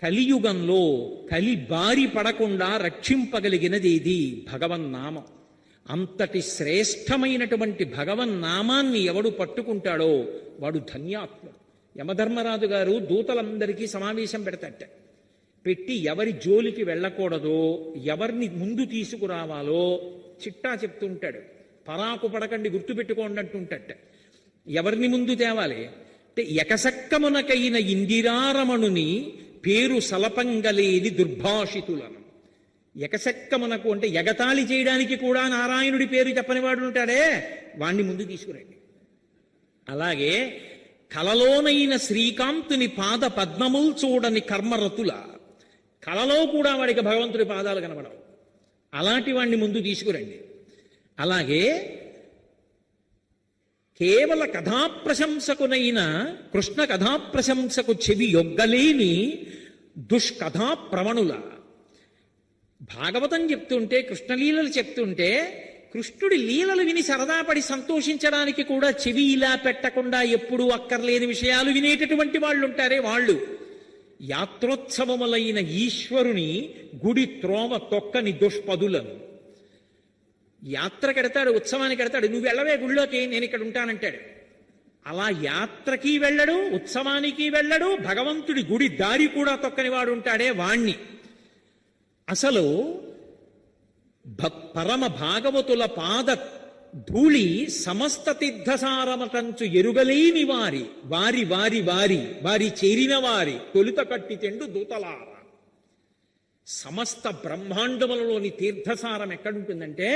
కలియుగంలో కలి బారి పడకుండా రక్షింపగలిగినది ఇది భగవన్నామం. అంతటి శ్రేష్టమైనటువంటి భగవన్నామాన్ని ఎవడు పట్టుకుంటాడో వాడు ధన్యాత్ముడు. యమధర్మరాజు గారు దూతలందరికీ సమావేశం పెడతట. పెట్టి ఎవరి జోలికి వెళ్ళకూడదో, ఎవరిని ముందు తీసుకురావాలో చిట్టా చెప్తుంటాడు. పరాకు పడకండి, గుర్తుపెట్టుకోండి అంటుంటట. ఎవరిని ముందు తేవాలి అంటే, ఎకసక్కమునకైన ఇందిరారమణుని పేరు సలపంగలేని దుర్భాషితులను. ఎకసక్కమునకు అంటే ఎగతాళి చేయడానికి కూడా నారాయణుడి పేరు చెప్పని వాడు ఉంటాడే, వాణ్ణి ముందు తీసుకురండి. అలాగే కలలోనైన శ్రీకాంతుని పాద పద్మముల్ చూడని కర్మరతుల, కలలో కూడా వాడికి భగవంతుడి పాదాలు కనబడవు, అలాంటి వాణ్ణి ముందు తీసుకురండి. అలాగే కేవల కథాప్రశంసకునైన కృష్ణ కథాప్రశంసకు చెవి యొగ్గలేని దుష్కథా ప్రవణుల. భాగవతం చెప్తుంటే, కృష్ణలీలలు చెప్తుంటే, కృష్ణుడి లీలలు విని సరదాపడి సంతోషించడానికి కూడా చెవి ఇలా పెట్టకుండా ఎప్పుడూ అక్కర్లేని విషయాలు వినేటటువంటి వాళ్ళు ఉంటారే వాళ్ళు. యాత్రోత్సవములైన ఈశ్వరుని గుడి త్రోవ తొక్కని దుష్పదులను. యాత్రకి ఎడతాడు, ఉత్సవానికి ఎడతాడు, నువ్వు వెళ్ళవే గుళ్ళోకి, నేను ఇక్కడ ఉంటానంటాడు. అలా యాత్రకి వెళ్ళడు, ఉత్సవానికి వెళ్ళడు, భగవంతుడి గుడి దారి కూడా తొక్కని వాడు ఉంటాడే వాణ్ణి. అసలు పరమ భాగవతుల పాద ధూళి సమస్త తీర్థసారమటంచు ఎరుగలేని వారి వారి వారి వారి వారి చేరిన వారి తొలుత కట్టి తెండు దూతలార. సమస్త బ్రహ్మాండములలోని తీర్థసారం ఎక్కడుంటుందంటే,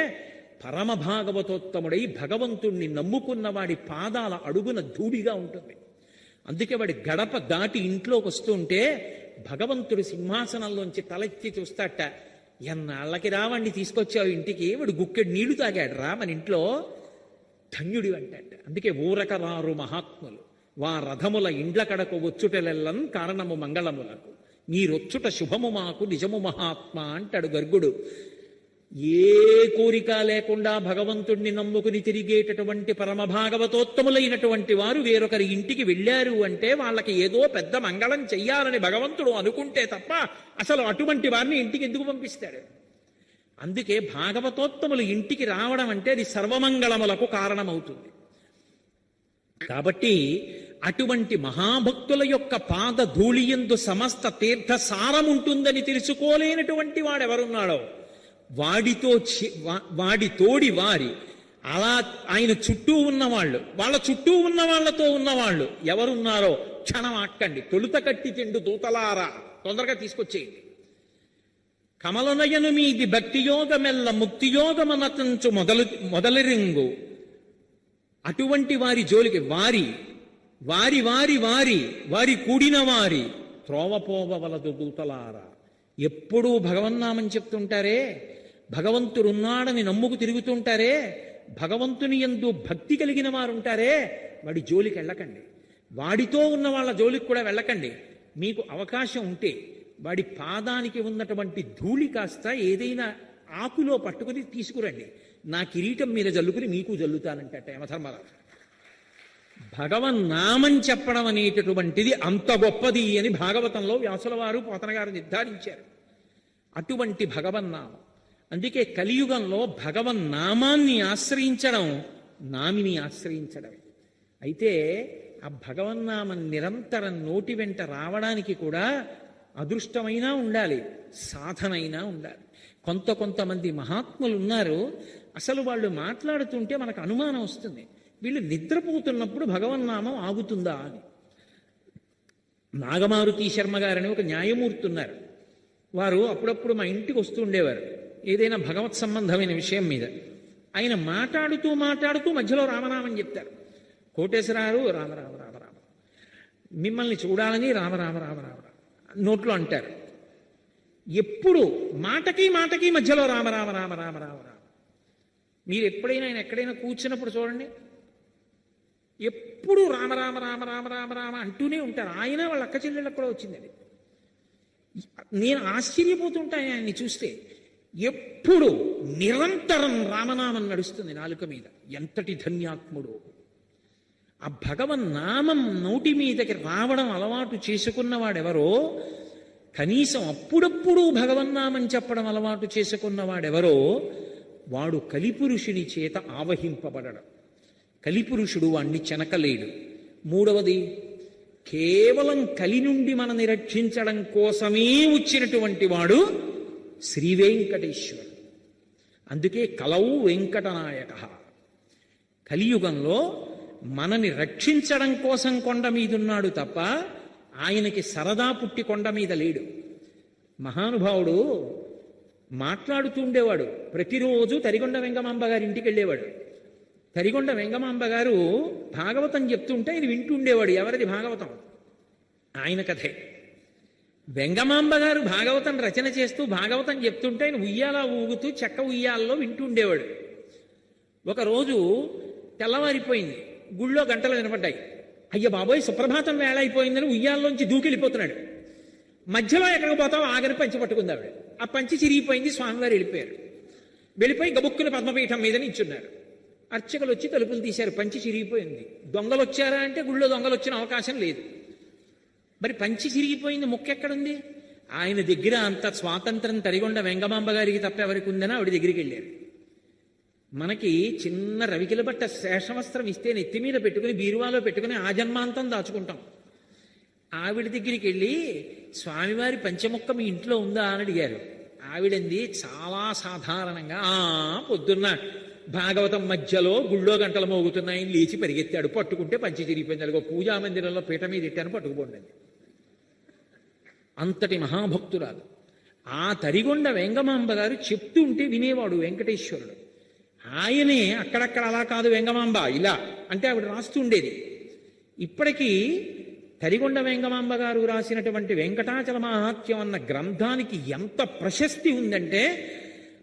పరమ భాగవతోత్తముడై భగవంతుణ్ణి నమ్ముకున్న వాడి పాదాల అడుగున ధూళిగా ఉంటుంది. అందుకే వాడి గడప దాటి ఇంట్లోకి వస్తుంటే భగవంతుడు సింహాసనంలోంచి తలెత్తి చూస్తాట. ఎన్నాళ్ళకి రావాణ్ణి తీసుకొచ్చావు ఇంటికి, వాడు గుక్కెడు నీళ్లు తాగాడు రా మన ఇంట్లో, ధన్యుడి అంటాట. అందుకే ఊరకరారు మహాత్ములు వా రథముల ఇండ్ల కడకు వచ్చుటలెల్లం కారణము మంగళములకు, నీరొచ్చుట శుభము మాకు నిజము మహాత్మా అంటాడు గర్గుడు. ఏ కోరిక లేకుండా భగవంతుణ్ణి నమ్ముకుని తిరిగేటటువంటి పరమ భాగవతోత్తములైనటువంటి వారు వేరొకరి ఇంటికి వెళ్ళారు అంటే వాళ్ళకి ఏదో పెద్ద మంగళం చెయ్యాలని భగవంతుడు అనుకుంటే తప్ప అసలు అటువంటి వారిని ఇంటికి ఎందుకు పంపిస్తాడు? అందుకే భాగవతోత్తములు ఇంటికి రావడం అంటే అది సర్వమంగళములకు కారణమవుతుంది. కాబట్టి అటువంటి మహాభక్తుల యొక్క పాద ధూళియందు సమస్త తీర్థ సారముంటుందని తెలుసుకోలేనటువంటి వాడెవరున్నాడో వాడి తోడి వారి, అలా ఆయన చుట్టూ ఉన్నవాళ్ళు, వాళ్ళ చుట్టూ ఉన్న వాళ్లతో ఉన్నవాళ్ళు ఎవరున్నారో క్షణం ఆక్కండి. తొలుత కట్టి తెండు దూతలారా, తొందరగా తీసుకొచ్చేయండి. కమలనయను మీది భక్తియోగమెల్ల ముక్తియోగమనతంచు మొదలరింగు. అటువంటి వారి జోలికి వారి వారి వారి వారి వారి కూడిన వారి త్రోవపోవలదు దూతలారా. ఎప్పుడూ భగవన్నామం చెప్తుంటారే, భగవంతుడున్నాడని నమ్ముకు తిరుగుతుంటారే, భగవంతుని యందు భక్తి కలిగిన వారు ఉంటారే, వాడి జోలికి వెళ్ళకండి. వాడితో ఉన్న వాళ్ళ జోలికి కూడా వెళ్ళకండి. మీకు అవకాశం ఉంటే వాడి పాదానికి ఉన్నటువంటి ధూళి కాస్త ఏదైనా ఆకులో పట్టుకుని తీసుకురండి, నా కిరీటం మీద జల్లుకుని మీకు జల్లుతానంట యమధర్మరాజు. భగవన్నామం చెప్పడం అనేటటువంటిది అంత గొప్పది అని భాగవతంలో వ్యాసుల వారు పోతన గారు నిర్ధారించారు. అటువంటి భగవన్నామం. అందుకే కలియుగంలో భగవన్నామాన్ని ఆశ్రయించడం నామిని ఆశ్రయించడమే. అయితే ఆ భగవన్నామం నిరంతరం నోటి వెంట రావడానికి కూడా అదృష్టమైనా ఉండాలి, సాధనైనా ఉండాలి. కొంతమంది మహాత్ములు ఉన్నారు, అసలు వాళ్ళు మాట్లాడుతుంటే మనకు అనుమానం వస్తుంది, వీళ్ళు నిద్రపోతున్నప్పుడు భగవన్నామం ఆగుతుందా అని. నాగమారుతి శర్మ గారని ఒక న్యాయమూర్తి ఉన్నారు. వారు అప్పుడప్పుడు మా ఇంటికి వస్తూ ఉండేవారు ఏదైనా భగవత్ సంబంధమైన విషయం మీద. ఆయన మాట్లాడుతూ మధ్యలో రామనామం చెప్తారు. కోటేశ్వరారు రామ రామ రామ రామ, మిమ్మల్ని చూడాలని రామ రామ రామ రామ నోట్లో అంటారు. ఎప్పుడు మాటకి మధ్యలో రామ రామ రామ రామ రామ రామ. మీరు ఎప్పుడైనా ఆయన ఎక్కడైనా కూర్చున్నప్పుడు చూడండి, ఎప్పుడు రామ రామ రామ రామ రామ రామ అంటూనే ఉంటారు. ఆయన వాళ్ళ అక్క చెల్లెళ్ళకు కూడా వచ్చింది అది. నేను ఆశ్చర్యపోతుంటాను ఆయన్ని చూస్తే. ఎప్పుడు నిరంతరం రామనామం నడుస్తుంది నాలుక మీద. ఎంతటి ధన్యాత్ముడు! ఆ భగవన్నామం నోటి మీదకి రావడం అలవాటు చేసుకున్నవాడెవరో కనీసం అప్పుడప్పుడు భగవన్నామం చెప్పడం అలవాటు చేసుకున్నవాడెవరో వాడు కలిపురుషుని చేత ఆవహింపబడడం. కలిపురుషుడు వాణ్ణి చెనకలేడు. మూడవది, కేవలం కలి నుండి మనని రక్షించడం కోసమే వచ్చినటువంటి వాడు శ్రీ వెంకటేశ్వరుడు. అందుకే కలౌ వెంకటనాయక. కలియుగంలో మనని రక్షించడం కోసం కొండ మీదున్నాడు తప్ప ఆయనకి సరదా పుట్టి కొండ మీద లేడు. మహానుభావుడు మాట్లాడుతూ ఉండేవాడు. ప్రతిరోజు తరిగొండ వెంగమాంబ గారి ఇంటికి వెళ్ళేవాడు. తరిగొండ వెంగమాంబ గారు భాగవతం చెప్తుంటే ఆయన వింటూ ఉండేవాడు. ఎవరిది భాగవతం? ఆయన కథే. వెంగమాంబ గారు భాగవతం రచన చేస్తూ భాగవతం చెప్తుంటే ఆయన ఉయ్యాల ఊగుతూ చెక్క ఉయ్యాలలో వింటూ ఉండేవాడు. ఒకరోజు తెల్లవారిపోయింది, గుళ్ళో గంటలు వినపడ్డాయి. అయ్య బాబోయ్, సుప్రభాతం వేళ అయిపోయిందని ఉయ్యాల్లోంచి దూకెళ్ళిపోతున్నాడు. మధ్యలో ఎక్కడికి పోతావు, ఆగని పంచి పట్టుకుంది ఆవిడ. ఆ పంచి చిరిగిపోయింది. స్వామివారు వెళ్ళిపోయారు. వెళ్ళిపోయి గబుక్కుని పద్మపీఠం మీద నించున్నారు. అర్చకులు వచ్చి తలుపులు తీశారు. పంచి చిరిగిపోయింది. దొంగలు వచ్చారా అంటే గుళ్ళో దొంగలు వచ్చిన అవకాశం లేదు. మరి పంచి చిరిగిపోయింది, ముక్కెక్కడుంది? ఆయన దగ్గర అంత స్వాతంత్రం తరిగొండ వెంగమాంబ గారికి తప్ప ఎవరికి ఉందని ఆవిడ దగ్గరికి వెళ్ళారు. మనకి చిన్న రవికిల బట్ట శేషవస్త్రం ఇస్తే నెత్తి మీద పెట్టుకుని బీరువాలో పెట్టుకుని ఆ జన్మాంతం దాచుకుంటాం. ఆవిడ దగ్గరికి వెళ్ళి స్వామివారి పంచముక్క మీ ఇంట్లో ఉందా అని అడిగారు. ఆవిడంది చాలా సాధారణంగా, పొద్దున్న భాగవతం మధ్యలో గుళ్ళో గంటలు మోగుతున్నాయని లేచి పరిగెత్తాడు. పట్టుకుంటే పంచి చిరిగిపోయింది. అదిగో పూజా మందిరంలో పీట మీద ఇట్టాను, పట్టుకుపోండి. అంతటి మహాభక్తురాలు. ఆ తరిగొండ వెంగమాంబ గారు చెప్తూ ఉంటే వినేవాడు వెంకటేశ్వరుడు. ఆయనే అక్కడక్కడ అలా కాదు వెంగమాంబ ఇలా అంటే ఆవిడ రాస్తూ ఉండేది. ఇప్పటికీ తరిగొండ వెంగమాంబ గారు రాసినటువంటి వెంకటాచల మహాత్యం అన్న గ్రంథానికి ఎంత ప్రశస్తి ఉందంటే,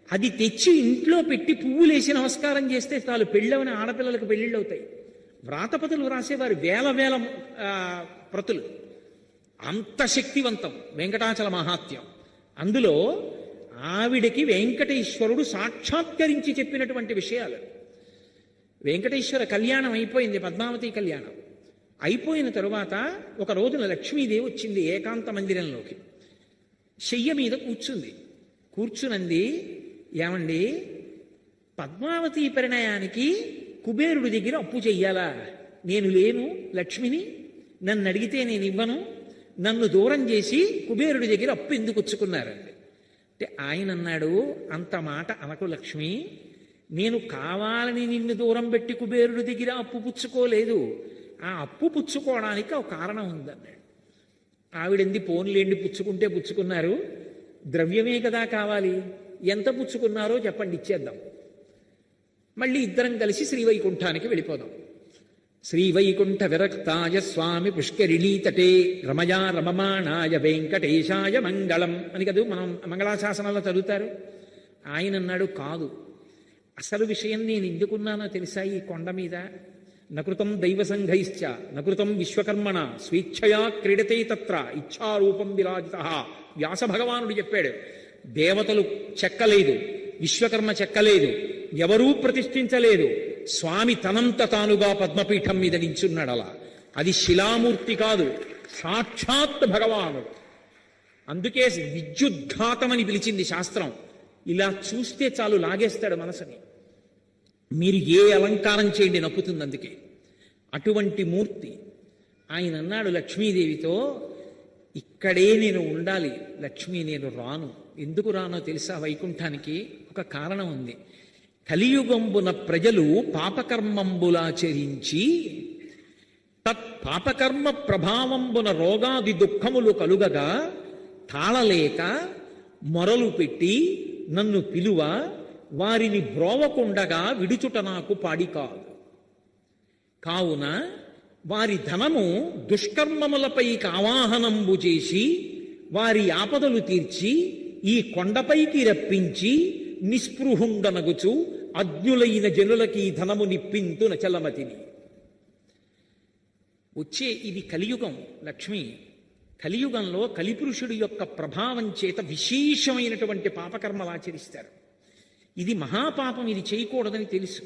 అది తెచ్చి ఇంట్లో పెట్టి పువ్వులేసి నమస్కారం చేస్తే చాలు పెళ్ళవని ఆడపిల్లలకు పెళ్ళిళ్ళు అవుతాయి. వ్రాతపతులు రాసేవారు వేల వేల ప్రతులు. అంత శక్తివంతం వెంకటాచల మహాత్యం. అందులో ఆవిడకి వెంకటేశ్వరుడు సాక్షాత్కరించి చెప్పినటువంటి విషయాలు. వెంకటేశ్వర కళ్యాణం అయిపోయింది, పద్మావతి కళ్యాణం అయిపోయిన తరువాత ఒక రోజున లక్ష్మీదేవి వచ్చింది ఏకాంత మందిరంలోకి. శయ్య మీద కూర్చునంది, ఏమండి, పద్మావతి పరిణయానికి కుబేరుడి దగ్గర అప్పు చెయ్యాలా? నేను లేను లక్ష్మిని, నన్ను అడిగితే నేను ఇవ్వను, నన్ను దూరం చేసి కుబేరుడి దగ్గర అప్పు ఎందుకు వచ్చుకున్నారండి అంటే ఆయన అన్నాడు, అంత మాట అనకు లక్ష్మి, నేను కావాలని నిన్ను దూరం పెట్టి కుబేరుడి దగ్గర అప్పు పుచ్చుకోలేదు. ఆ అప్పు పుచ్చుకోవడానికి ఒక కారణం ఉందన్నాడు. ఆవిడంది, పోన్లేండి, పుచ్చుకుంటే పుచ్చుకున్నారు, ద్రవ్యమే కదా కావాలి, ఎంత పుచ్చుకున్నారో చెప్పండి, ఇచ్చేద్దాం, మళ్ళీ ఇద్దరం కలిసి శ్రీవైకుంఠానికి వెళ్ళిపోదాం. శ్రీవైకుంఠ విరక్తాయ స్వామి పుష్కరిణీతటే రమయా రమమాణాయ వెంకటేశాయ మంగళం అని కదా మనం మంగళాశాసనాల్లో చదువుతారు. ఆయన అన్నాడు, కాదు, అసలు విషయం నేను ఎందుకున్నానో తెలుసా ఈ కొండ మీద? నకృతం దైవసంఘైశ్చ నకృతం విశ్వకర్మణ స్వేచ్ఛయా క్రీడతే తత్ర ఇచ్ఛారూపం విరాజిత. వ్యాస భగవానుడు చెప్పాడు, దేవతలు చెక్కలేదు, విశ్వకర్మ చెక్కలేదు, ఎవరూ ప్రతిష్ఠించలేదు, స్వామి తనంత తానుగా పద్మపీఠం మీద నించున్నాడు. అలా అది శిలామూర్తి కాదు, సాక్షాత్ భగవానుడు. అందుకే విద్యుద్ఘాతమని పిలిచింది శాస్త్రం. ఇలా చూస్తే చాలు లాగేస్తాడు మనసుని. మీరు ఏ అలంకారం చేయండి నప్పుతుంది. అందుకే అటువంటి మూర్తి. ఆయన అన్నాడు లక్ష్మీదేవితో, ఇక్కడే నేను ఉండాలి లక్ష్మి, నేను రాను. ఎందుకు రానో తెలుసా? వైకుంఠానికి ఒక కారణం ఉంది. కలియుగంబున ప్రజలు పాపకర్మంబులాచరించి పాపకర్మ ప్రభావంబున రోగాది దుఃఖములు కలుగగా తాళలేక మొరలు పెట్టి నన్ను పిలువ వారిని బ్రోవకుండగా విడుచుట నాకు పాడి కాదు. కావున వారి ధనము దుష్కర్మములపైకి ఆవాహనంబు చేసి వారి ఆపదలు తీర్చి ఈ కొండపైకి రప్పించి నిస్పృహుండనగుచు అజ్ఞులైన జనులకి ధనము నిప్పింతు నచలమతిని. వచ్చే ఇది కలియుగం లక్ష్మి. కలియుగంలో కలిపురుషుడి యొక్క ప్రభావం చేత విశేషమైనటువంటి పాపకర్మలు ఆచరిస్తారు. ఇది మహాపాపం, ఇది చేయకూడదని తెలుసు,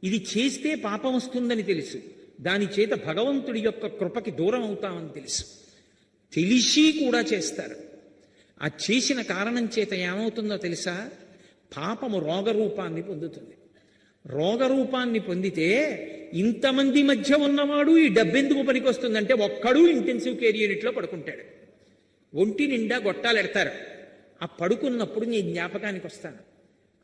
ఇది చేస్తే పాపం వస్తుందని తెలుసు, దాని చేత భగవంతుడి యొక్క కృపకి దూరం అవుతామని తెలుసు, తెలిసి కూడా చేస్తారు. ఆ చేసిన కారణం చేత ఏమవుతుందో తెలుసా? పాపము రోగరూపాన్ని పొందుతుంది. రోగరూపాన్ని పొందితే ఇంతమంది మధ్య ఉన్నవాడు ఈ డబ్బెందుకు పనికొస్తుందంటే ఒక్కడు ఇంటెన్సివ్ కేర్ యూనిట్లో పడుకుంటాడు. ఒంటి నిండా గొట్టాలు ఎడతారు. ఆ పడుకున్నప్పుడు నీ జ్ఞాపకానికి వస్తాను.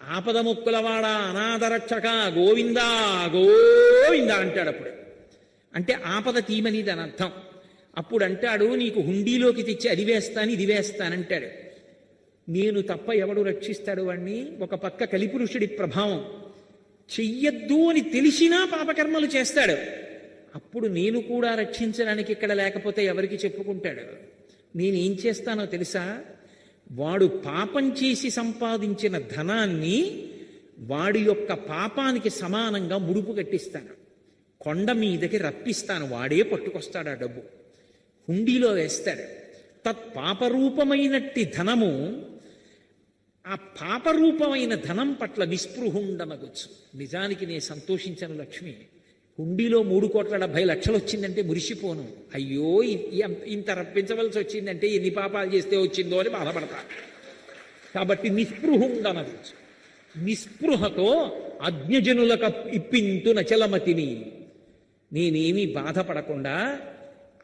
ఆపద ముక్కులవాడ అనాథరక్షక గోవిందా గోవిందా అంటాడు. అప్పుడు అంటే ఆపద తీమని దాని అర్థం. అప్పుడు అంటాడు, నీకు హుండీలోకి తెచ్చి అది వేస్తాను ఇది వేస్తానంటాడు. నేను తప్ప ఎవడు రక్షిస్తాడు వాణ్ణి? ఒక పక్క కలిపురుషుడి ప్రభావం, చెయ్యొద్దు అని తెలిసినా పాపకర్మలు చేస్తాడు. అప్పుడు నేను కూడా రక్షించడానికి ఇక్కడ లేకపోతే ఎవరికి చెప్పుకుంటాడు? నేనేం చేస్తానో తెలుసా? వాడు పాపం చేసి సంపాదించిన ధనాన్ని వాడి యొక్క పాపానికి సమానంగా ముడుపు కట్టిస్తాను, కొండ మీదకి రప్పిస్తాను. వాడే పట్టుకొస్తాడు ఆ డబ్బు, హుండీలో వేస్తాడు. తత్పాపరూపమైనట్టి ధనము, ఆ పాపరూపమైన ధనం పట్ల నిస్పృహుండనగొచ్చు. నిజానికి నేను సంతోషించను లక్ష్మి. హుండీలో 3,70,00,000 వచ్చిందంటే మురిసిపోను. అయ్యో ఇంత రప్పించవలసి వచ్చిందంటే ఎన్ని పాపాలు చేస్తే వచ్చిందో అని బాధపడతా. కాబట్టి నిస్పృహుండనగొచ్చు. నిస్పృహతో అజ్ఞజనులకు ఇప్పింతు నచలమతిని. నేనేమీ బాధపడకుండా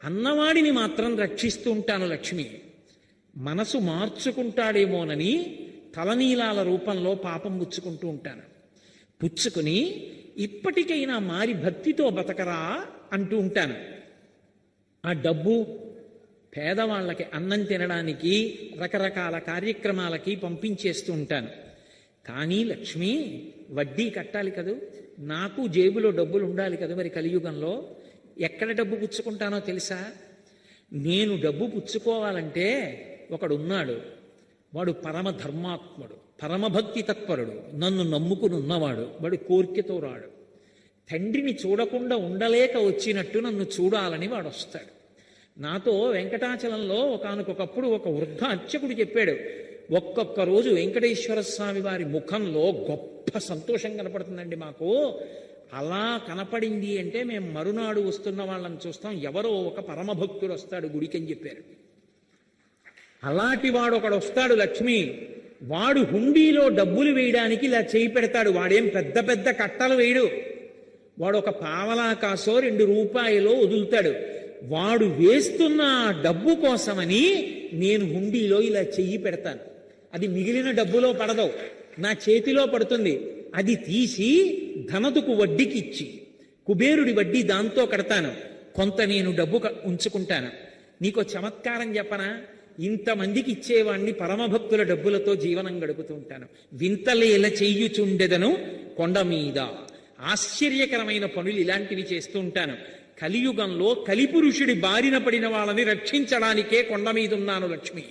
అన్నవాడిని మాత్రం రక్షిస్తూ ఉంటాను లక్ష్మి. మనసు మార్చుకుంటాడేమోనని తలనీలాల రూపంలో పాపం పుచ్చుకుంటూ ఉంటాను. పుచ్చుకుని ఇప్పటికైనా మారి భక్తితో బతకరా అంటూ ఉంటాను. ఆ డబ్బు పేదవాళ్ళకి అన్నం తినడానికి రకరకాల కార్యక్రమాలకి పంపించేస్తూ ఉంటాను. కానీ లక్ష్మి, వడ్డీ కట్టాలి కదూ, నాకు జేబులో డబ్బులు ఉండాలి కదా. మరి కలియుగంలో ఎక్కడ డబ్బు పుచ్చుకుంటానో తెలుసా? నేను డబ్బు పుచ్చుకోవాలంటే ఒకడున్నాడు, వాడు పరమ ధర్మాత్ముడు, పరమభక్తి తత్పరుడు, నన్ను నమ్ముకుని ఉన్నవాడు. వాడు కోరికతో రాడు. తండ్రిని చూడకుండా ఉండలేక వచ్చినట్టు నన్ను చూడాలని వాడు వస్తాడు. నాతో వెంకటాచలంలో ఒకానొకప్పుడు ఒక వృద్ధ అర్చకుడు చెప్పాడు, ఒక్కొక్క రోజు వెంకటేశ్వర స్వామి వారి ముఖంలో గొప్ప సంతోషం కనపడుతుందండి మాకు. అలా కనపడింది అంటే మేము మరునాడు వస్తున్న వాళ్ళని చూస్తాం, ఎవరో ఒక పరమభక్తుడు వస్తాడు గుడికి అని చెప్పారు. అలాంటి వాడు ఒకడు వస్తాడు లక్ష్మి. వాడు హుండీలో డబ్బులు వేయడానికి ఇలా చేయి పెడతాడు. వాడేం పెద్ద పెద్ద కట్టలు వేయడు. వాడు ఒక పావలా కాసో 2 రూపాయలో వదులుతాడు. వాడు వేస్తున్న డబ్బు కోసమని నేను హుండీలో ఇలా చెయ్యి పెడతాను. అది మిగిలిన డబ్బులో పడదు, నా చేతిలో పడుతుంది. అది తీసి ధనదుకు వడ్డీకి ఇచ్చి కుబేరుడి వడ్డీ దాంతో కడతాను. కొంత నేను డబ్బు ఉంచుకుంటాను. నీకో చమత్కారం చెప్పనా? ఇంతమందికి ఇచ్చేవాణ్ణి పరమభక్తుల డబ్బులతో జీవనం గడుపుతూ ఉంటాను. వింతలేల చెయ్యుచుండెదను కొండ మీద. ఆశ్చర్యకరమైన పనులు ఇలాంటివి చేస్తూ ఉంటాను. కలియుగంలో కలిపురుషుడి బారిన పడిన వాళ్ళని రక్షించడానికే కొండ మీద ఉన్నాను లక్ష్మి.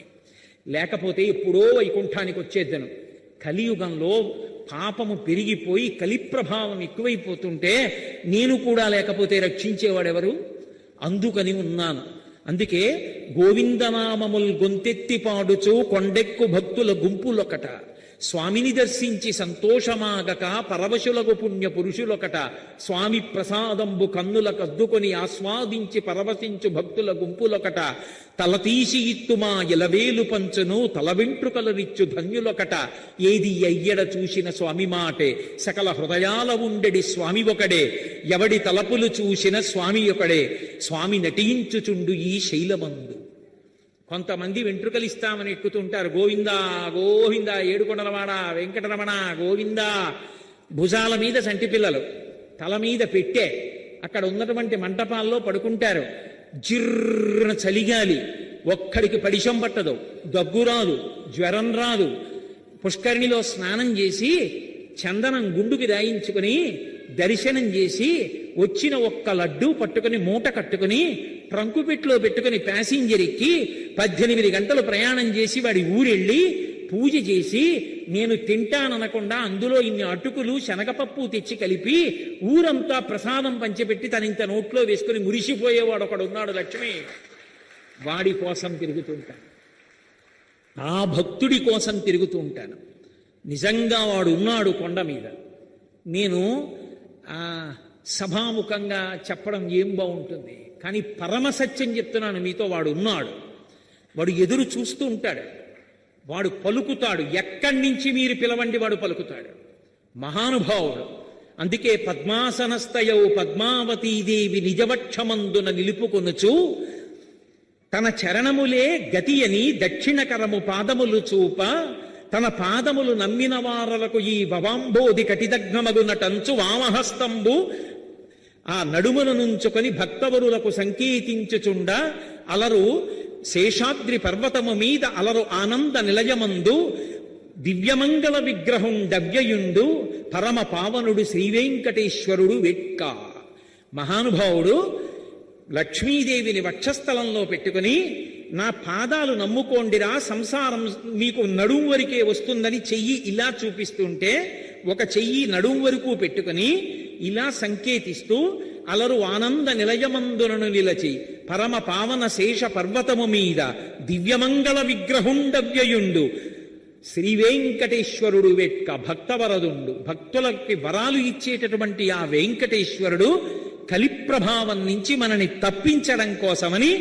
లేకపోతే ఎప్పుడో వైకుంఠానికి వచ్చేద్దను. కలియుగంలో పాపము పెరిగిపోయి కలిప్రభావం ఎక్కువైపోతుంటే నేను కూడా లేకపోతే రక్షించేవాడెవరు? అందుకని ఉన్నాను. అందుకే గోవిందనామముల్ గొంతెత్తి పాడుచు కొండెక్కు భక్తుల గుంపులొకట, స్వామిని దర్శించి సంతోషమాగక పరవశులకు పుణ్య పురుషులొకట, స్వామి ప్రసాదంబు కన్నుల కద్దుకొని ఆస్వాదించి పరవశించు భక్తుల గుంపులొకట, తలతీసి ఇత్తుమా ఎలవేలు పంచును తల వెంట్రుకలరిచ్చు ధన్యులొకట, ఏది అయ్యడ చూసిన స్వామి మాటే సకల హృదయాల ఉండెడి స్వామి ఒకడే, ఎవడి తలపులు చూసిన స్వామి ఒకడే, స్వామి నటించుచుండు ఈ శైలమందు. కొంతమంది వెంట్రుకలు ఇస్తామని ఎక్కుతుంటారు, గోవిందా గోవిందా ఏడుకొండలవాడ వెంకటరమణ గోవిందా. భుజాల మీద సంటి పిల్లలు, తల మీద పెట్టే అక్కడ ఉన్నటువంటి మంటపాల్లో పడుకుంటారు. జిర్రన చలిగాలి, ఒక్కడికి పడిశం పట్టదు, దగ్గు రాదు, జ్వరం రాదు. పుష్కరిణిలో స్నానం చేసి చందనం గుండుకి దాయించుకుని దర్శనం చేసి వచ్చిన ఒక్క లడ్డూ పట్టుకుని మూట కట్టుకుని ట్రంకుపెట్లో పెట్టుకుని ప్యాసింజర్ ఎక్కి 18 గంటలు ప్రయాణం చేసి వాడి ఊరెళ్ళి పూజ చేసి నేను తింటాననకుండా అందులో ఇన్ని అటుకులు శనగపప్పు తెచ్చి కలిపి ఊరంతా ప్రసాదం పంచిపెట్టి తనింత నోట్లో వేసుకుని మురిసిపోయేవాడు ఒకడు ఉన్నాడు లక్ష్మి. వాడి కోసం తిరుగుతూ ఉంటాను, ఆ భక్తుడి కోసం తిరుగుతూ ఉంటాను. నిజంగా వాడు ఉన్నాడు కొండ మీద. నేను సభాముఖంగా చెప్పడం ఏం బాగుంటుంది, కానీ పరమసత్యం చెప్తున్నాను మీతో. వాడు ఉన్నాడు, వాడు ఎదురు చూస్తూ ఉంటాడు. వాడు పలుకుతాడు. ఎక్కడి నుంచి మీరు పిలవండి వాడు పలుకుతాడు. మహానుభావుడు. అందుకే పద్మాసనస్థయౌ పద్మావతీదేవి నిజవక్షమందున నిలుపుకొనుచు తన చరణములే గతి అని దక్షిణకరము పాదములు చూప తన పాదములు నమ్మిన వారలకు ఈ భవాంబోధి కటిదగ్నమగునటంచు వామహస్తంబు ఆ నడుమును నుంచుకొని భక్తవరులకు సంకేతించుచుండ అలరు శేషాద్రి పర్వతము మీద అలరు ఆనంద నిలయమందు దివ్యమంగళ విగ్రహం డవ్యయుండు పరమ పావనుడు శ్రీవేంకటేశ్వరుడు వెట్క. మహానుభావుడు లక్ష్మీదేవిని వక్షస్థలంలో పెట్టుకుని నా పాదాలు నమ్ముకోండిరా, సంసారం మీకు నడుం వరకే వస్తుందని చెయ్యి ఇలా చూపిస్తుంటే ఒక చెయ్యి నడుం వరకు పెట్టుకుని ఇలా సంకేతిస్తూ అలరు ఆనంద నిలయమందునను నిలచి పరమ పావన శేష పర్వతము మీద దివ్యమంగళ విగ్రహుండవ్యయుండు శ్రీవేంకటేశ్వరుడు వెట్క. భక్తవరదుండు, భక్తులకి వరాలు ఇచ్చేటటువంటి ఆ వెంకటేశ్వరుడు కలిప్రభావం నుంచి మనని తప్పించడం కోసమని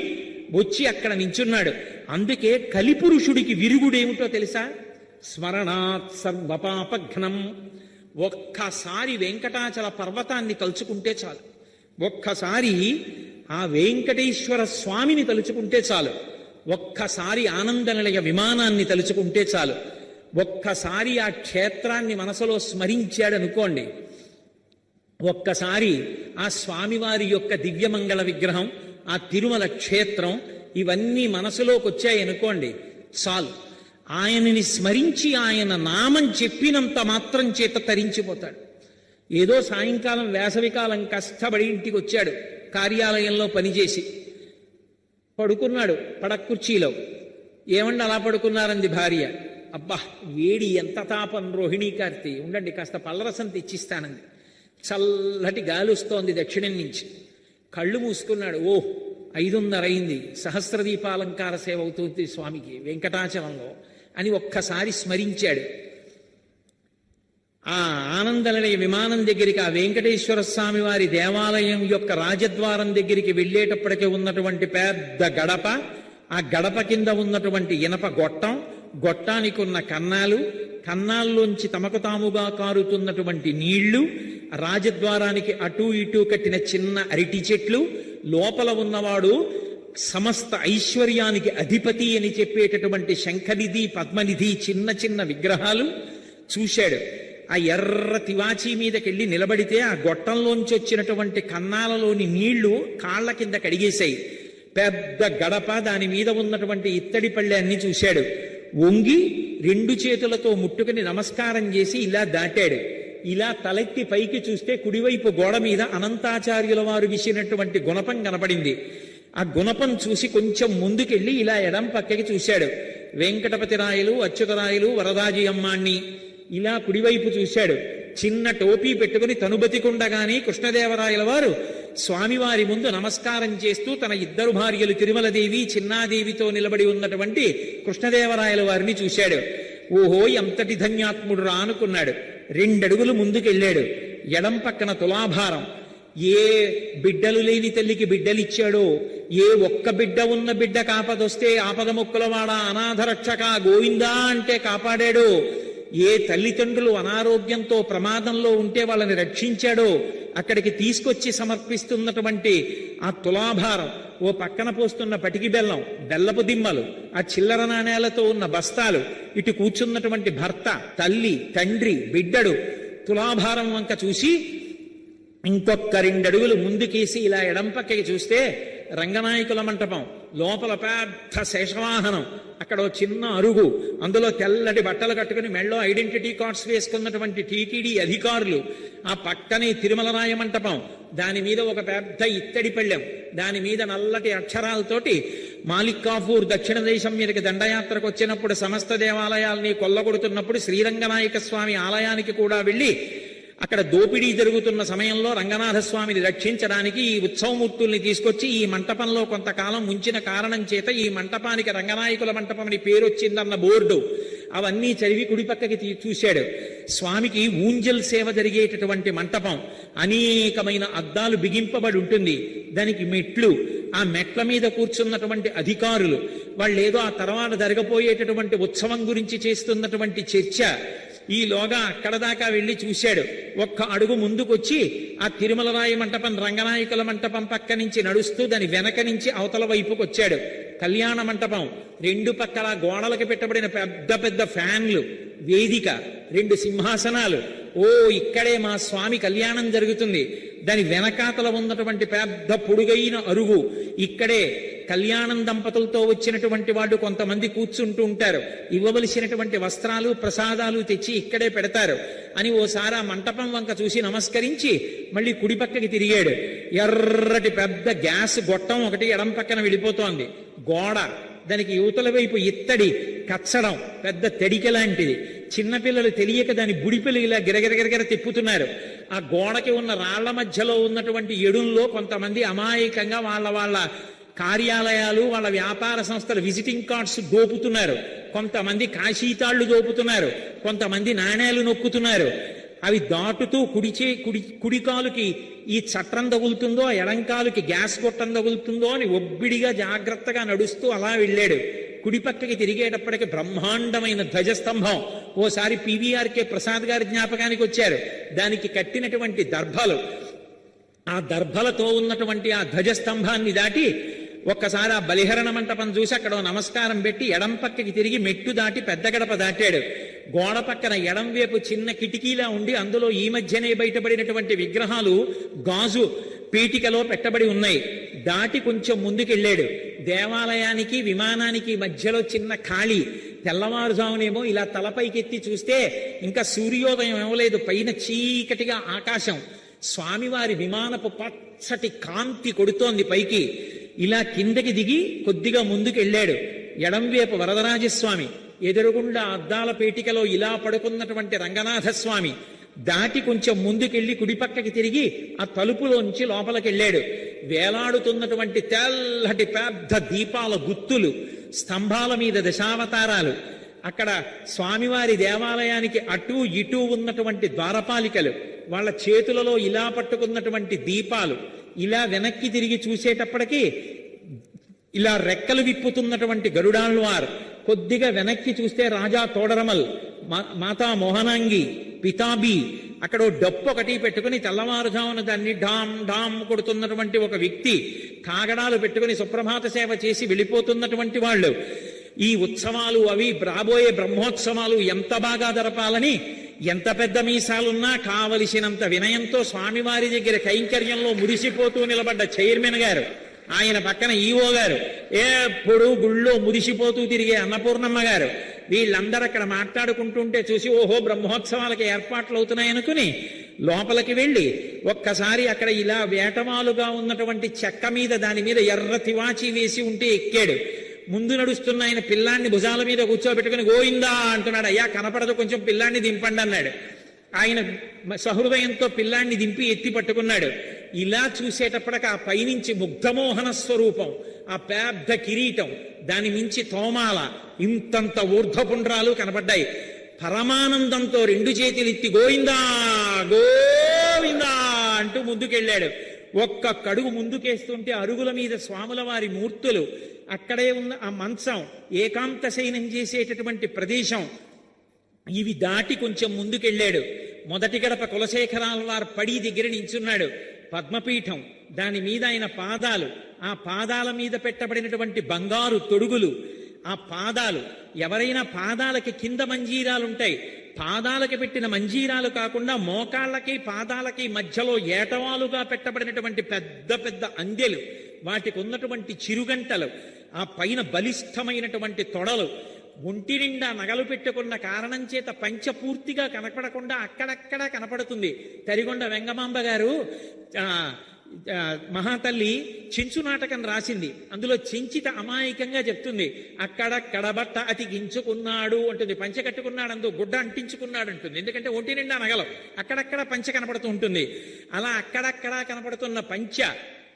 వచ్చి అక్కడ నించున్నాడు. అందుకే కలిపురుషుడికి విరుగుడేమిటో తెలుసా? స్మరణాత్ సర్వపాపఘ్నం. ఒక్కసారి వెంకటాచల పర్వతాన్ని తలుచుకుంటే చాలు, ఒక్కసారి ఆ వెంకటేశ్వర స్వామిని తలుచుకుంటే చాలు, ఒక్కసారి ఆనంద నిలయ విమానాన్ని తలుచుకుంటే చాలు, ఒక్కసారి ఆ క్షేత్రాన్ని మనసులో స్మరించాడనుకోండి, ఒక్కసారి ఆ స్వామివారి యొక్క దివ్యమంగళ విగ్రహం, ఆ తిరుమల క్షేత్రం ఇవన్నీ మనసులోకి వచ్చాయనుకోండి చాలు. ఆయనని స్మరించి ఆయన నామం చెప్పినంత మాత్రం చేత తరించిపోతాడు. ఏదో సాయంకాలం వేసవికాలం కష్టపడి ఇంటికి వచ్చాడు, కార్యాలయంలో పనిచేసి పడుకున్నాడు పడక్కుర్చీలో. ఏమండి అలా పడుకున్నారంది భార్య. అబ్బా వేడి ఎంత తాపం రోహిణీ కార్తీ, ఉండండి కాస్త పల్లరసం తెచ్చిస్తానంది. చల్లటి గాలి వస్తోంది దక్షిణం నుంచి. కళ్ళు మూసుకున్నాడు. 5:30 అయింది, సహస్రదీపాలంకార సేవ అవుతుంది స్వామికి వెంకటాచలంలో అని ఒక్కసారి స్మరించాడు. ఆ ఆనందనిలయ విమానం దగ్గరికి, ఆ వెంకటేశ్వర స్వామి వారి దేవాలయం యొక్క రాజద్వారం దగ్గరికి వెళ్ళేటప్పటికే ఉన్నటువంటి పెద్ద గడప, ఆ గడప కింద ఉన్నటువంటి ఇనప గొట్టం, గొట్టానికి ఉన్న కన్నాలు, కన్నాల్లోంచి తమకు తాముగా కారుతున్నటువంటి నీళ్లు, రాజద్వారానికి అటూ ఇటూ కట్టిన చిన్న అరటి చెట్లు, లోపల ఉన్నవాడు సమస్త ఐశ్వర్యానికి అధిపతి అని చెప్పేటటువంటి శంఖనిధి పద్మనిధి చిన్న చిన్న విగ్రహాలు చూశాడు. ఆ ఎర్ర తివాచీ మీదకెళ్ళి నిలబడితే ఆ గొట్టంలోంచి వచ్చినటువంటి కన్నాలలోని నీళ్లు కాళ్ల కింద కడిగేశాయి. పెద్ద గడప, దాని మీద ఉన్నటువంటి ఇత్తడి పళ్ళె అన్ని చూశాడు. వంగి 2 చేతులతో ముట్టుకుని నమస్కారం చేసి ఇలా దాటాడు. ఇలా తలెత్తి పైకి చూస్తే కుడివైపు గోడ మీద అనంతాచార్యుల వారు విసినటువంటి గుణపం కనపడింది. ఆ గుణపం చూసి కొంచెం ముందుకెళ్ళి ఇలా ఎడం పక్కకి చూశాడు. వెంకటపతి రాయలు, అచ్యుతరాయలు, వరదాజీ అమ్మాణ్ణి ఇలా కుడివైపు చూశాడు. చిన్న టోపీ పెట్టుకుని తనుబతికుండగానే కృష్ణదేవరాయల వారు స్వామివారి ముందు నమస్కారం చేస్తూ తన 2 భార్యలు తిరుమలదేవి, చిన్నాదేవితో నిలబడి ఉన్నటువంటి కృష్ణదేవరాయల వారిని చూశాడు. ఓహో ఎంతటి ధన్యాత్ముడు రా అనుకున్నాడు. 2 అడుగులు ముందుకెళ్ళాడు. ఎడం పక్కన తులాభారం. ఏ బిడ్డలు లేని తల్లికి బిడ్డలిచ్చాడో, ఏ ఒక్క బిడ్డ ఉన్న బిడ్డ కాపదొస్తే ఆపద మొక్కులవాడ అనాథరక్షక గోవిందా అంటే కాపాడాడో, ఏ తల్లిదండ్రులు అనారోగ్యంతో ప్రమాదంలో ఉంటే వాళ్ళని రక్షించాడో అక్కడికి తీసుకొచ్చి సమర్పిస్తున్నటువంటి ఆ తులాభారం, ఓ పక్కన పోస్తున్న పటికి బెల్లం, బెల్లపు దిమ్మలు, ఆ చిల్లర నాణేలతో ఉన్న బస్తాలు, ఇటు కూర్చున్నటువంటి భర్త, తల్లి, తండ్రి, బిడ్డడు, తులాభారం వంక చూసి ఇంకొక 2 అడుగులు ముందుకేసి ఇలా ఎడం పక్కకి చూస్తే రంగనాయకుల మంటపం, లోపల పెద్ద శేషవాహనం, అక్కడ చిన్న అరుగు, అందులో తెల్లటి బట్టలు కట్టుకుని మెళ్ళో ఐడెంటిటీ కార్డ్స్ వేసుకున్నటువంటి టీటీడీ అధికారులు, ఆ పక్కనే తిరుమల రాయ మంటపం, దాని మీద ఒక పెద్ద ఇత్తడి పళ్ళెం, దాని మీద నల్లటి అక్షరాలతోటి మాలిక్ కాఫూర్ దక్షిణ దేశం మీదకి దండయాత్రకు వచ్చినప్పుడు సమస్త దేవాలయాల్ని కొల్లగొడుతున్నప్పుడు శ్రీరంగనాయక స్వామి ఆలయానికి కూడా వెళ్ళి అక్కడ దోపిడీ జరుగుతున్న సమయంలో రంగనాథస్వామిని రక్షించడానికి ఈ ఉత్సవమూర్తుల్ని తీసుకొచ్చి ఈ మంటపంలో కొంతకాలం ఉంచిన కారణం చేత ఈ మంటపానికి రంగనాయకుల మంటపం అని పేరు వచ్చిందన్న బోర్డు అవన్నీ చదివి కుడి పక్కకి చూశాడు. స్వామికి ఊంజల్ సేవ జరిగేటటువంటి మంటపం, అనేకమైన అద్దాలు బిగింపబడి ఉంటుంది, దానికి మెట్లు, ఆ మెట్ల మీద కూర్చున్నటువంటి అధికారులు, వాళ్ళేదో ఆ తర్వాత జరగబోయేటటువంటి ఉత్సవం గురించి చేస్తున్నటువంటి చర్చ. ఈలోగా అక్కడ దాకా వెళ్ళి చూశాడు. ఒక్క అడుగు ముందుకొచ్చి ఆ తిరుమల రాయి మంటపం, రంగనాయకుల మంటపం పక్క నుంచి నడుస్తూ దాని వెనక నుంచి అవతల వైపుకి వచ్చాడు. కళ్యాణ మంటపం రెండు పక్కల గోడలకు పెట్టబడిన పెద్ద పెద్ద ఫ్యాన్లు, వేదిక, 2 సింహాసనాలు. ఓ, ఇక్కడే మా స్వామి కళ్యాణం జరుగుతుంది. దాని వెనకాతల ఉన్నటువంటి పెద్ద పొడుగైన అరుగు, ఇక్కడే కళ్యాణం దంపతులతో వచ్చినటువంటి వాళ్ళు కొంతమంది కూర్చుంటూ ఉంటారు. ఇవ్వవలసినటువంటి వస్త్రాలు ప్రసాదాలు తెచ్చి ఇక్కడే పెడతారు అని ఓసారి ఆ మంటపం వంక చూసి నమస్కరించి మళ్ళీ కుడి పక్కకి తిరిగాడు. ఎర్రటి పెద్ద గ్యాస్ గొట్టం ఒకటి ఎడం పక్కన వెళ్ళిపోతోంది. గోడ, దానికి యువతల వైపు ఇత్తడి కచ్చడం, పెద్ద తెడిక లాంటిది. చిన్నపిల్లలు తెలియక దాని బుడిపిల్లు ఇలా గిరగిరగిరగిర తిప్పుతున్నారు. ఆ గోడకి ఉన్న రాళ్ల మధ్యలో ఉన్నటువంటి ఎడుల్లో కొంతమంది అమాయకంగా వాళ్ళ కార్యాలయాలు, వాళ్ళ వ్యాపార సంస్థల విజిటింగ్ కార్డ్స్ దోపుతున్నారు. కొంతమంది కాశీతాళ్లు దోపుతున్నారు, కొంతమంది నాణేలు నొక్కుతున్నారు. అవి దాటుతూ కుడి కాలుకి ఈ చట్రం తగులుతుందో, ఎడంకాలుకి గ్యాస్ గొట్టం తగులుతుందో అని ఒబ్బిడిగా జాగ్రత్తగా నడుస్తూ అలా వెళ్ళాడు. కుడి పక్కకి తిరిగేటప్పటికి బ్రహ్మాండమైన ధ్వజస్తంభం. ఓసారి పివిఆర్కే ప్రసాద్ గారి జ్ఞాపకానికి వచ్చారు. దానికి కట్టినటువంటి దర్భలు, ఆ దర్భలతో ఉన్నటువంటి ఆ ధ్వజస్తంభాన్ని దాటి ఒక్కసారి ఆ బలిహరణ మంటపం చూసి అక్కడ నమస్కారం పెట్టి ఎడం పక్కకి తిరిగి మెట్టు దాటి పెద్ద గడప దాటాడు. గోడ పక్కన ఎడం వైపు చిన్న కిటికీలా ఉండి అందులో ఈ మధ్యనే బయటపడినటువంటి విగ్రహాలు గాజు పీటికలో పెట్టబడి ఉన్నాయి. దాటి కొంచెం ముందుకెళ్ళాడు. దేవాలయానికి విమానానికి మధ్యలో చిన్న ఖాళీ. తెల్లవారుజామునేమో ఇలా తలపైకెత్తి చూస్తే ఇంకా సూర్యోదయం ఇవ్వలేదు, పైన చీకటిగా ఆకాశం. స్వామివారి విమానపు పచ్చటి కాంతి కొడుతోంది పైకి. ఇలా కిందకి దిగి కొద్దిగా ముందుకెళ్ళాడు. ఎడంవైపు వరదరాజస్వామి, ఎదురుగుండా అద్దాల పేటికలో ఇలా పడుకున్నటువంటి రంగనాథస్వామి. దాటి కొంచెం ముందుకెళ్లి కుడిపక్కకి తిరిగి ఆ తలుపులోంచి లోపలికెళ్ళాడు. వేలాడుతున్నటువంటి తెల్లటి పెద్ద దీపాల గుత్తులు, స్తంభాల మీద దశావతారాలు. అక్కడ స్వామివారి దేవాలయానికి అటూ ఇటూ ఉన్నటువంటి ద్వారపాలికలు, వాళ్ళ చేతులలో ఇలా పట్టుకున్నటువంటి దీపాలు. ఇలా వెనక్కి తిరిగి చూసేటప్పటికీ ఇలా రెక్కలు విప్పుతున్నటువంటి గరుడాళ్వార్. కొద్దిగా వెనక్కి చూస్తే రాజా తోడరమల్, మాతా మోహనాంగి, పితాబి. అక్కడ డప్పు ఒకటి పెట్టుకుని తెల్లవారుజామున దాన్ని డామ్ డామ్ కొడుతున్నటువంటి ఒక వ్యక్తి, కాగడాలు పెట్టుకుని సుప్రభాత సేవ చేసి వెళ్ళిపోతున్నటువంటి వాళ్ళు. ఈ ఉత్సవాలు అవి రాబోయే బ్రహ్మోత్సవాలు ఎంత బాగా జరపాలని, ఎంత పెద్ద మీసాలున్నా కావలసినంత వినయంతో స్వామివారి దగ్గర కైంకర్యంలో మురిసిపోతూ నిలబడ్డ చైర్మన్ గారు, ఆయన పక్కన ఈవో గారు, ఎప్పుడు గుళ్ళో మురిసిపోతూ తిరిగే అన్నపూర్ణమ్మ గారు, వీళ్ళందరూ అక్కడ మాట్లాడుకుంటుంటే చూసి ఓహో బ్రహ్మోత్సవాలకి ఏర్పాట్లు అవుతున్నాయనుకుని లోపలికి వెళ్ళి ఒక్కసారి అక్కడ ఇలా వేటమాలుగా ఉన్నటువంటి చెక్క మీద, దాని మీద ఎర్ర తివాచి వేసి ఉంటే ఎక్కాడు. ముందు నడుస్తున్న ఆయన పిల్లాన్ని భుజాల మీద కూర్చోబెట్టుకుని గోయిందా అంటున్నాడు. అయ్యా కనపడదు, కొంచెం పిల్లాన్ని దింపండి అన్నాడు. ఆయన సహృదయంతో పిల్లాన్ని దింపి ఎత్తి పట్టుకున్నాడు. ఇలా చూసేటప్పటికి ఆ పైనుంచి ముగ్ధమోహన స్వరూపం, ఆ పెద్ద కిరీటం, దాని మించి తోమాల, ఇంతంత ఊర్ధ్వపుండ్రాలు కనపడ్డాయి. పరమానందంతో 2 చేతులు ఎత్తి గోయిందా గోవిందా అంటూ ముందుకెళ్ళాడు. ఒక్క కడుగు ముందుకేస్తుంటే అరుగుల మీద స్వాముల వారి మూర్తులు, అక్కడే ఉన్న ఆ మంచం, ఏకాంత శయనం చేసేటటువంటి ప్రదేశం, ఇవి దాటి కొంచెం ముందుకెళ్ళాడు. మొదటి గడప కులశేఖరాల వారు పడి దగ్గర నించున్నాడు. పద్మపీఠం, దాని మీద ఆయన పాదాలు, ఆ పాదాల మీద పెట్టబడినటువంటి బంగారు తొడుగులు, ఆ పాదాలు, ఎవరైనా పాదాలకి కింద మంజీరాలుంటాయి, పాదాలకి పెట్టిన మంజీరాలు కాకుండా మోకాళ్ళకి పాదాలకి మధ్యలో ఏటవాలుగా పెట్టబడినటువంటి పెద్ద పెద్ద అందెలు, వాటికి ఉన్నటువంటి చిరుగంటలు, ఆ పైన బలిష్టమైనటువంటి తొడలు, ఒంటి నిండా నగలు పెట్టుకున్న కారణం చేత పంచ పూర్తిగా కనపడకుండా అక్కడక్కడా కనపడుతుంది. తరిగొండ వెంగమాంబ గారు మహాతల్లి చెంచు నాటకం రాసింది. అందులో చెంచిత అమాయకంగా చెప్తుంది, అక్కడక్కడ బట్ట అతికించుకున్నాడు అంటుంది, పంచ కట్టుకున్నాడు, అందు గుడ్డ అంటించుకున్నాడు అంటుంది. ఎందుకంటే ఒంటి నిండా నగలు, అక్కడక్కడ పంచ కనపడుతూ ఉంటుంది. అలా అక్కడక్కడా కనపడుతున్న పంచ,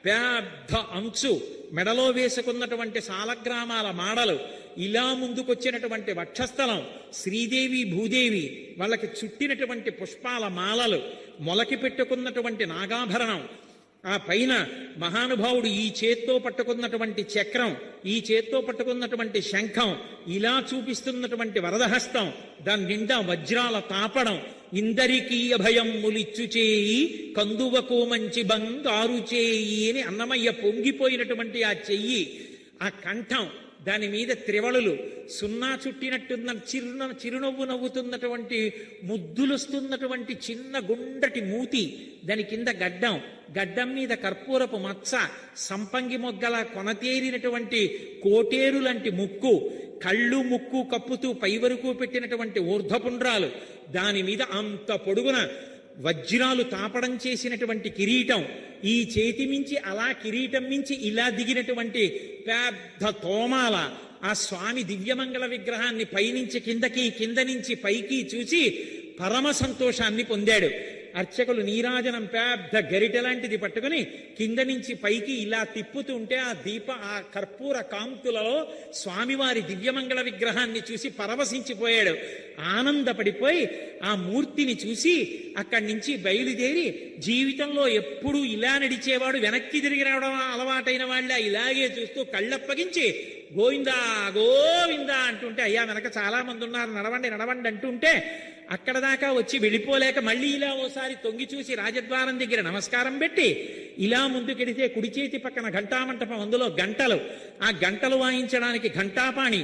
పెద్ద అంచు, మెడలో వేసుకున్నటువంటి సాలగ్రామాల మాడలు, ఇలా ముందుకొచ్చినటువంటి వక్షస్థలం, శ్రీదేవి భూదేవి వాళ్ళకి చుట్టినటువంటి పుష్పాల మాలలు, మొలకి పెట్టుకున్నటువంటి నాగాభరణం, ఆ పైన మహానుభావుడు ఈ చేత్తో పట్టుకున్నటువంటి చక్రం, ఈ చేత్తో పట్టుకున్నటువంటి శంఖం, ఇలా చూపిస్తున్నటువంటి వరదహస్తం, దాని నిండా వజ్రాల తాపడం, ఇందరికీ అభయం ములిచ్చు చేయి కందువకు మంచి బంగారు చేయి అని అన్నమయ్య పొంగిపోయినటువంటి ఆ చెయ్యి, ఆ కంఠం, దాని మీద త్రివళులు, సున్నా చుట్టినట్టున్న చిరునవ్వు నవ్వుతున్నటువంటి ముద్దులొస్తున్నటువంటి చిన్న గుండటి మూతి, దాని కింద గడ్డం, గడ్డం మీద కర్పూరపు మచ్చ, సంపంగి మొగ్గల కొనతేరినటువంటి కోటేరు లాంటి ముక్కు, కళ్ళు ముక్కు కప్పుతూ పై వరకు పెట్టినటువంటి ఊర్ధ్వపుండ్రాలు, దాని మీద అంత పొడుగున వజ్రాలు తాపడం చేసినటువంటి కిరీటం, ఈ చేతి మించి అలా కిరీటం మించి ఇలా దిగినటువంటి పెద్ద తోమాల, ఆ స్వామి దివ్యమంగళ విగ్రహాన్ని పైనుంచి కిందకి, కింద నుంచి పైకి చూసి పరమ సంతోషాన్ని పొందాడు. అర్చకులు నీరాజనం పెద్ద గరిటె లాంటిది పట్టుకుని కింద నుంచి పైకి ఇలా తిప్పుతుంటే ఆ కర్పూర కాంతులలో స్వామివారి దివ్యమంగళ విగ్రహాన్ని చూసి పరవశించిపోయాడు. ఆనందపడిపోయి ఆ మూర్తిని చూసి అక్కడి నుంచి బయలుదేరి, జీవితంలో ఎప్పుడూ ఇలా నడిచేవాడు వెనక్కి తిరిగి రావడం అలవాటైన వాళ్ళ ఇలాగే చూస్తూ కళ్ళప్పగించి గోవిందా గోవిందా అంటుంటే, అయ్యా వెనక చాలా మంది ఉన్నారు, నడవండి నడవండి అంటుంటే అక్కడ దాకా వచ్చి వెళ్ళిపోలేక మళ్ళీ ఇలా ఓసారి తొంగి చూసి రాజద్వారం దగ్గర నమస్కారం పెట్టి ఇలా ముందుకెడితే కుడి చేతి పక్కన ఘంటామంటపం, అందులో గంటలు, ఆ గంటలు వాయించడానికి ఘంటాపాణి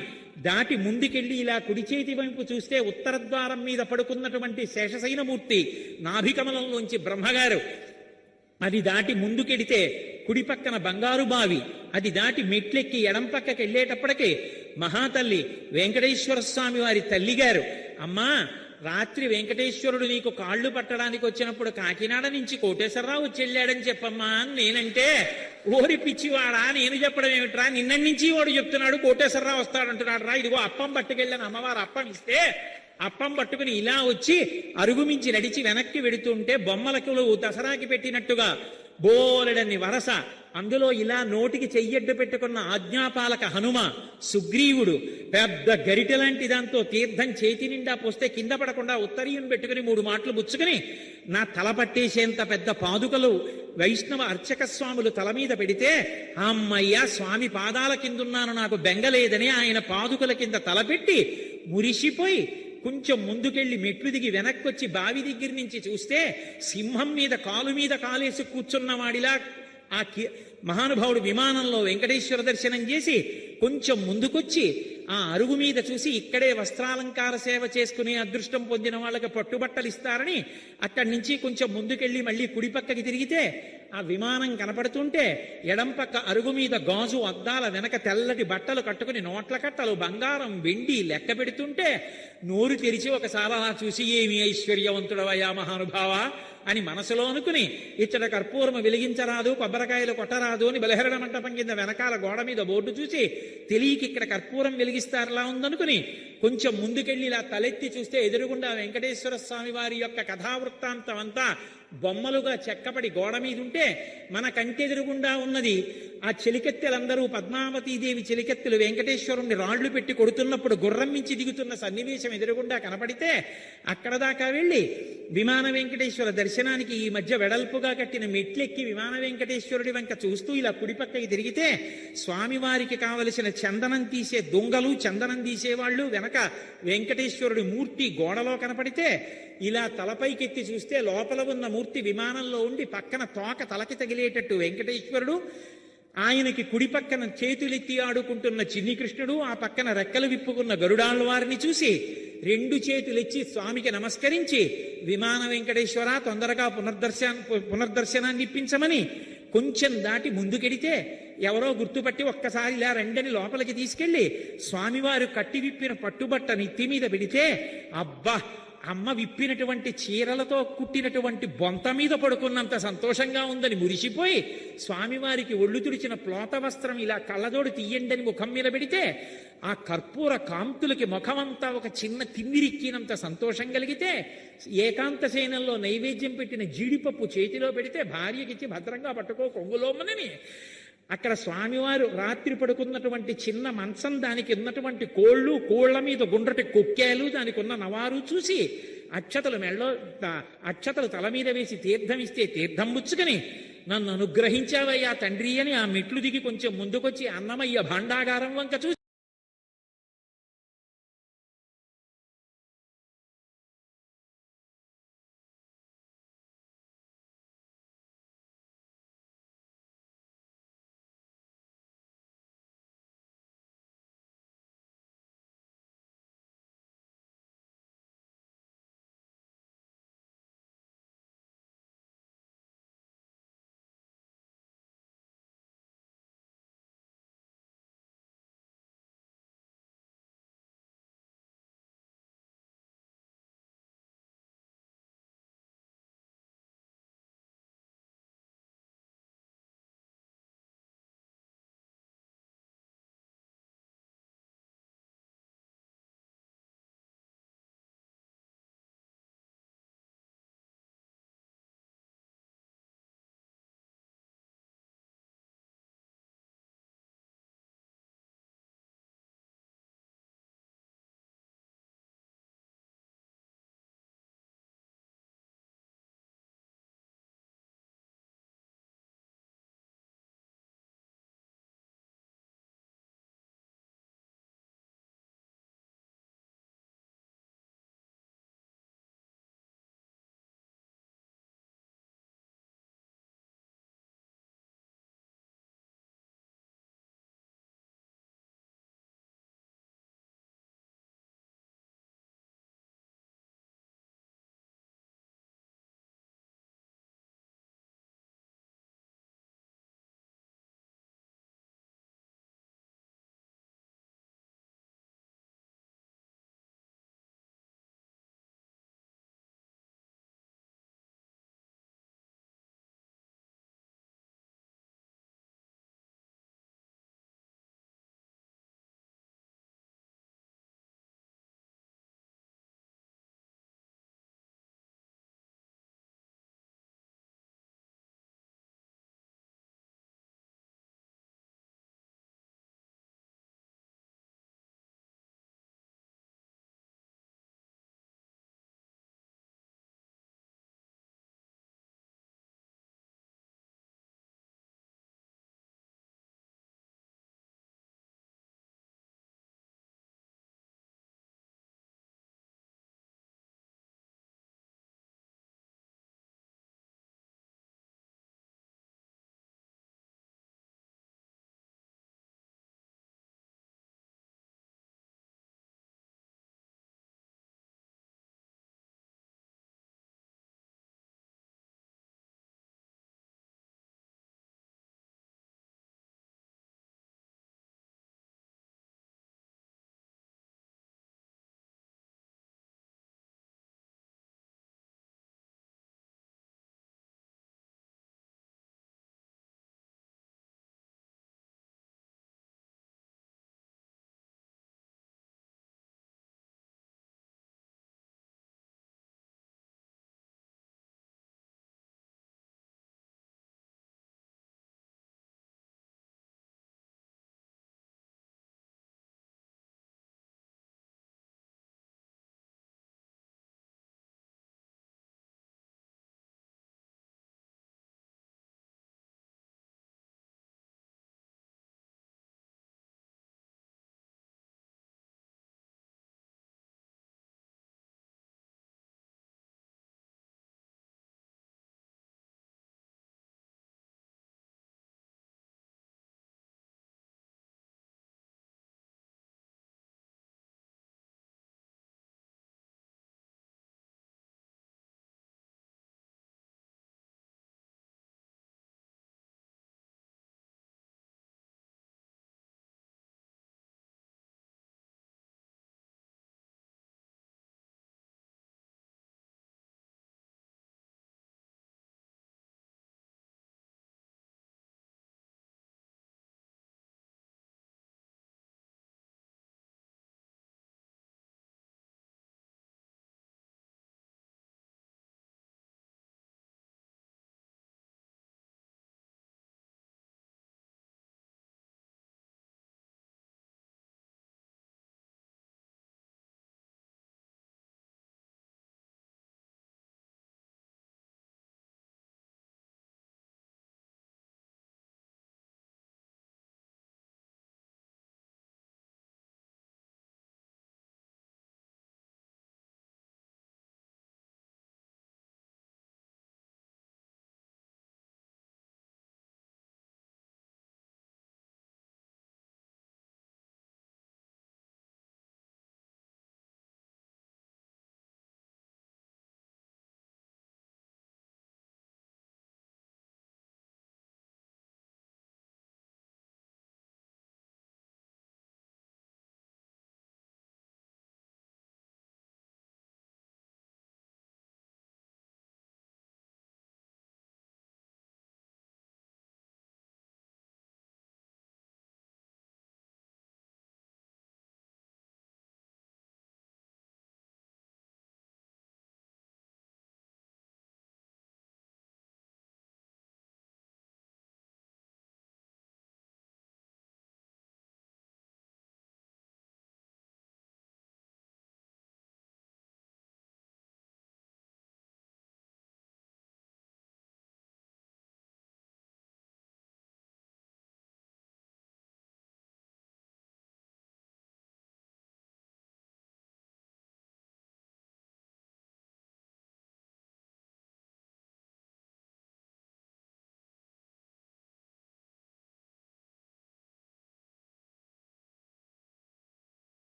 దాటి ముందుకెళ్ళి ఇలా కుడి చేతి వైపు చూస్తే ఉత్తర ద్వారం మీద పడుకున్నటువంటి శేషశైనమూర్తి, నాభికమలంలోంచి బ్రహ్మగారు, అది దాటి ముందుకెడితే కుడి పక్కన బంగారు బావి, అది దాటి మెట్లెక్కి ఎడం పక్కకి వెళ్ళేటప్పటికి మహాతల్లి వెంకటేశ్వర స్వామి వారి తల్లిగారు, అమ్మా రాత్రి వెంకటేశ్వరుడు నీకు కాళ్ళు పట్టడానికి వచ్చినప్పుడు కాకినాడ నుంచి కోటేశ్వరరావు వచ్చి వెళ్ళాడని చెప్పమ్మా అని నేనంటే, ఓరి పిచ్చివాడా నేను చెప్పడం ఏమిట్రా, నిన్నటి నుంచి వాడు చెప్తున్నాడు కోటేశ్వరరావు వస్తాడంటున్నాడు రా, ఇదిగో అప్పం పట్టుకెళ్ళాను, అమ్మవారు అప్పం ఇస్తే అప్పం పట్టుకుని ఇలా వచ్చి అరుగుమించి నడిచి వెనక్కి వెడుతుంటే బొమ్మలకు దసరాకి పెట్టినట్టుగా బోలెడన్ని వరస, అందులో ఇలా నోటికి చెయ్యడ్డు పెట్టుకున్న ఆజ్ఞాపాలక హనుమ, సుగ్రీవుడు పెద్ద గరిటె లాంటి దాంతో తీర్థం చేతి నిండా పోస్తే కింద పడకుండా ఉత్తరీయం పెట్టుకుని 3 మాటలు బుచ్చుకుని నా తల పట్టేసేంత పెద్ద పాదుకలు వైష్ణవ అర్చక స్వాములు తల మీద పెడితే, అమ్మయ్య స్వామి పాదాల కిందున్నాను నాకు బెంగలేదని ఆయన పాదుకల కింద తలపెట్టి మురిసిపోయి కొంచెం ముందుకెళ్ళి మెట్లు దిగి వెనక్కొచ్చి బావి దగ్గర నుంచి చూస్తే సింహం మీద కాలు మీద కాలేసి కూర్చున్నవాడిలా ఆ మహానుభావుడు విమానంలో వెంకటేశ్వర దర్శనం చేసి కొంచెం ముందుకొచ్చి ఆ అరుగు మీద చూసి ఇక్కడే వస్త్రాలంకార సేవ చేసుకునే అదృష్టం పొందిన వాళ్ళకి పట్టుబట్టలు ఇస్తారని అక్కడి నుంచి కొంచెం ముందుకెళ్ళి మళ్ళీ కుడి పక్కకి తిరిగితే ఆ విమానం కనపడుతుంటే ఎడం పక్క అరుగు మీద గాజు అద్దాల వెనక తెల్లటి బట్టలు కట్టుకుని నోట్ల కట్టలు బంగారం వెండి లెక్క పెడుతుంటే నోరు తెరిచి ఒకసారి అలా చూసి ఏమి ఐశ్వర్యవంతుడవయ్యా మహానుభావ అని మనసులో అనుకుని ఇచ్చట కర్పూరము వెలిగించరాదు, కొబ్బరికాయలు కొట్టరాదు అని బలహరణ మంటపం కింద వెనకాల గోడ మీద బోర్డు చూసి తెలియక ఇక్కడ కర్పూరం వెలిగిస్తారలా ఉందనుకుని కొంచెం ముందుకెళ్ళి ఇలా తలెత్తి చూస్తే ఎదురుగుండా వెంకటేశ్వర స్వామి వారి యొక్క కథావృత్తాంతం అంతా బొమ్మలుగా చెక్కపడి గోడ మీద ఉంటే మన కంటెదురుగుండా ఉన్నది ఆ చెలికెత్తెలందరూ పద్మావతీదేవి చెలికెత్తెలు వెంకటేశ్వరుణ్ణి రాళ్లు పెట్టి కొడుతున్నప్పుడు గుర్రం మించి దిగుతున్న సన్నివేశం ఎదురుగుండా కనపడితే అక్కడ దాకా వెళ్ళి విమాన వెంకటేశ్వర దర్శనానికి ఈ మధ్య వెడల్పుగా కట్టిన మెట్లెక్కి విమాన వెంకటేశ్వరుడి వెంక చూస్తూ ఇలా కుడిపక్కకి తిరిగితే స్వామివారికి కావలసిన చందనం తీసే దొంగలు, చందనం తీసేవాళ్ళు వెనక వెంకటేశ్వరుడి మూర్తి గోడలో కనపడితే ఇలా తలపైకెత్తి చూస్తే లోపల ఉన్న మూర్తి విమానంలో ఉండి పక్కన తోక తలకి తగిలేటట్టు వెంకటేశ్వరుడు, ఆయనకి కుడి పక్కన చేతులెత్తి ఆడుకుంటున్న చిన్ని కృష్ణుడు, ఆ పక్కన రెక్కలు విప్పుకున్న గరుడాళ్వారిని చూసి 2 చేతులెచ్చి స్వామికి నమస్కరించి విమాన వెంకటేశ్వర తొందరగా పునర్దర్శనాన్ని ఇప్పించమని కొంచెం దాటి ముందుకెడితే ఎవరో గుర్తుపట్టి ఒక్కసారి ఇలా రెండని లోపలికి తీసుకెళ్లి స్వామివారు కట్టి విప్పిన పట్టుబట్ట నెత్తి మీద పెడితే అబ్బా అమ్మ విప్పినటువంటి చీరలతో కుట్టినటువంటి బొంత మీద పడుకున్నంత సంతోషంగా ఉందని మురిసిపోయి స్వామివారికి ఒళ్ళు తుడిచిన ప్లోత వస్త్రం ఇలా కళ్ళజోడు తీయండని ముఖం మీద పెడితే ఆ కర్పూర కాంతులకి ముఖమంతా ఒక చిన్న తిమ్మిరిక్కినంత సంతోషం కలిగితే ఏకాంత సేనంలో నైవేద్యం పెట్టిన జీడిపప్పు చేతిలో పెడితే భార్యకిచ్చి భద్రంగా పట్టుకో కొంగులోమనని అక్కడ స్వామివారు రాత్రి పడుకున్నటువంటి చిన్న మంచం, దానికి ఉన్నటువంటి కోళ్ల మీద గుండ్రటి కొక్కేలు, దానికి ఉన్న నవారు చూసి అక్షతలు తల మీద వేసి తీర్థం ఇస్తే తీర్థం ముచ్చుకొని నన్ను అనుగ్రహించావయ్యా తండ్రి అని ఆ మెట్లు దిగి కొంచెం ముందుకొచ్చి అన్నమయ్య భాండాగారం వంక చూసి